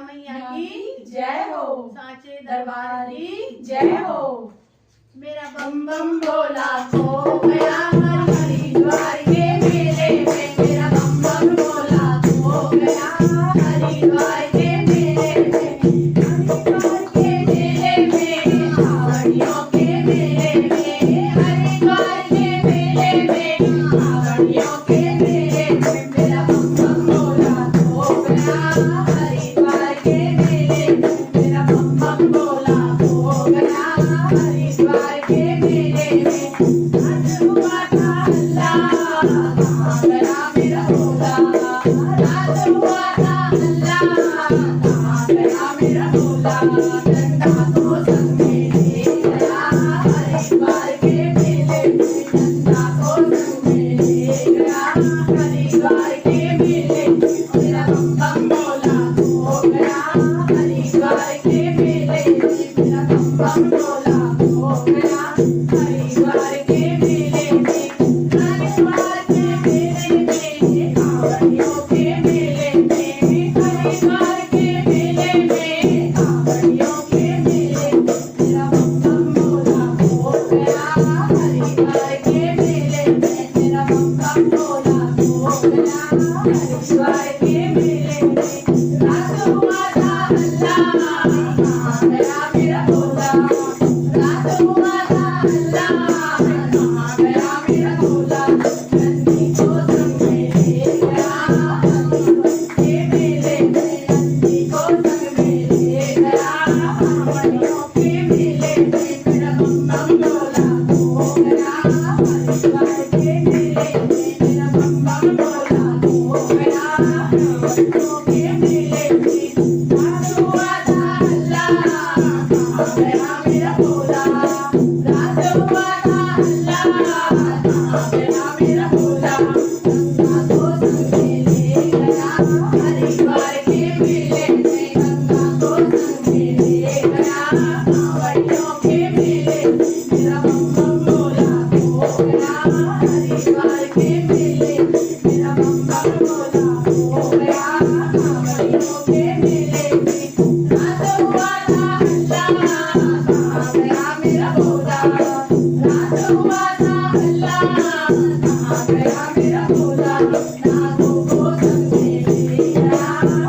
मैया की जय हो, साचे दरबार की जय हो। मेरा बम बम भोला खो गया हरिद्वार के मेले में, मेरा बम बम भोला खो गया हरिद्वार के मेले में, हरिद्वार के मेले में, कांवड़ियों के मेले में, हरिद्वार के मेले में, कांवड़ियों के मेले में, मेरा बम बम भोला खो गया हरिद्वार के मेले में, मेरा बम बम भोला खो गया हरिद्वार के मेले में। आज हुआ था हल्ला, कहाँ गया मेरा भोला, आज हुआ था हल्ला, कहाँ गया मेरा भोला, डंडा को संग में ले गया हरिद्वार के मेले में, डंडा को संग में ले गया हरिद्वार के मेले में, मेरा बम बम भोला खो गया हरिद्वार के मेले में, मेरा बम बम भोला खो गया हरिद्वार के मेले में, हरिद्वार के मेले में, कांवड़ियों के मेले में, हरिद्वार के मेले में, कांवड़ियों के मेले में, मेरा बम बम भोला खो गया हरिद्वार के मेले में, मेरा बम बम भोला खो गया हरिद्वार के मेले में। रात हुआ था हल्ला, कहाँ गया मेरा भोला, रात हुआ था हल्ला, कहाँ गया मेरा भोला, नंदी को संग में ले गया हरिद्वार के मेले में, नंदी को संग में ले गया कांवड़ियों के मेले में, मेरा बम बम भोला खो गया हरिद्वार के मेले में, मेरा बम बम भोला खो गया कांवड़ियों के मेले में। रात हुआ था हल्ला, कहाँ गया मेरा भोला, रात हुआ था हल्ला, कहाँ गया मेरा भोला, गंगा को संग में ले गया हरिद्वार के मेले में, गंगा को संग में ले गया कांवड़ियों के मेले में, मेरा बम बम भोला खो गया हरिद्वार के मेले में, मेरा बम बम भोला खो गया कांवड़ियों के मेले में। रात हुआ था हल्ला, कहाँ गया मेरा भोला, रात हुआ था हल्ला, कहाँ गया मेरा भोला, नागों को संग में ले गया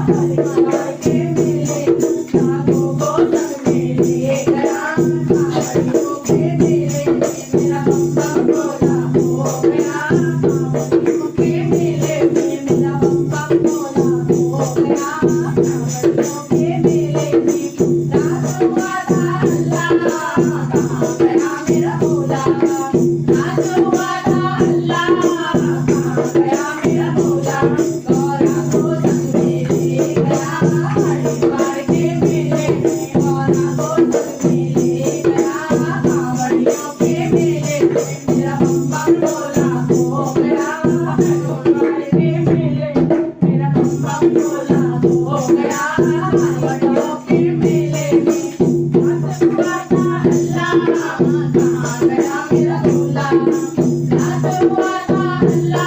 हरिद्वार के मेले में, नागों को संग में ले गया कांवड़ियों के मेले में, मेरा बम बम भोला खो गया कांवड़ियों के मेले में, मेरा बम बम भोला खो गया कांवड़ियों के मेले में। रात हुआ था हल्ला, कहाँ गया मेरा भोला, रात हुआ था हल्ला, कहाँ गया मेरा भोला, गौरा को संग में ले गया हरिद्वार के मेले में, गौरा को संग में ले गया कांवड़ियों के मेले में, मेरा बम बम भोला खो गया हरिद्वार के मेले में, मेरा बम बम भोला खो गया कांवड़ियों के मेले में। रात हुआ था हल्ला, कहाँ गया मेरा भोला, रात हुआ था हल्ला,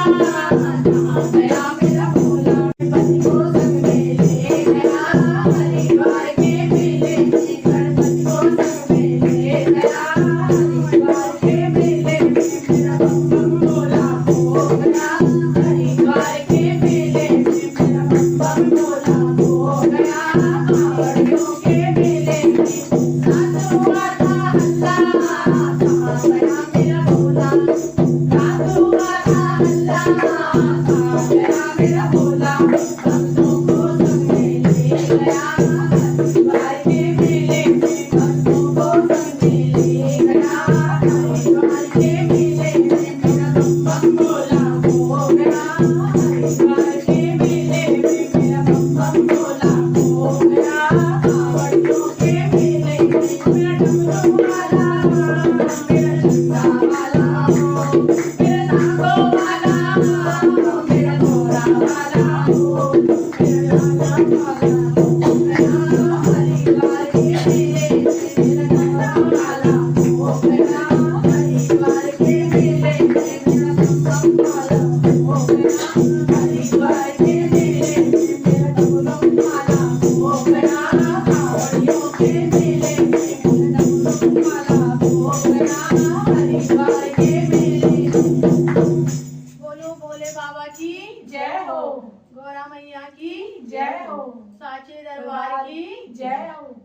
कहाँ गया मेरा भोला, गणपति को संग में ले गया हरिद्वार के मेले में, गणपति को संग में ले गया हरिद्वार के मेले में, मेरा बम बम भोला खो गया हरिद्वार के मेले में, मेरा बम बम भोला खो गया कांवड़ियों के मेले में। रात हुआ था हल्ला, कहाँ गया मेरा भोला, रात हुआ था हल्ला, कहाँ गया मेरा भोला, भक्तों को संग में ले गया हरिद्वार के मेले में, भक्तों को संग में ले गया हरिद्वार के मेले में, मेरा बम बम भोला खो गया हरिद्वार के मेले में, मेरा बम बम भोला खो गया कांवड़ियों के मेले में। मेरा डमरू वाला, मेरा झंडा वाला, मेरा नागों वाला, मेरा घोड़ा वाला, मेरा लाला वाला, मेरा हरिद्वार के मेले में, मेरा झंडा वाला हो गया हरिद्वार के मेले में, मेरा बम बम वाला हो गया हरिद्वार के मेले में, मेरा डमरू वाला हो गया भोले बाबा की जय हो, गौरा मैया की जय हो, साचे दरबार की जय हो।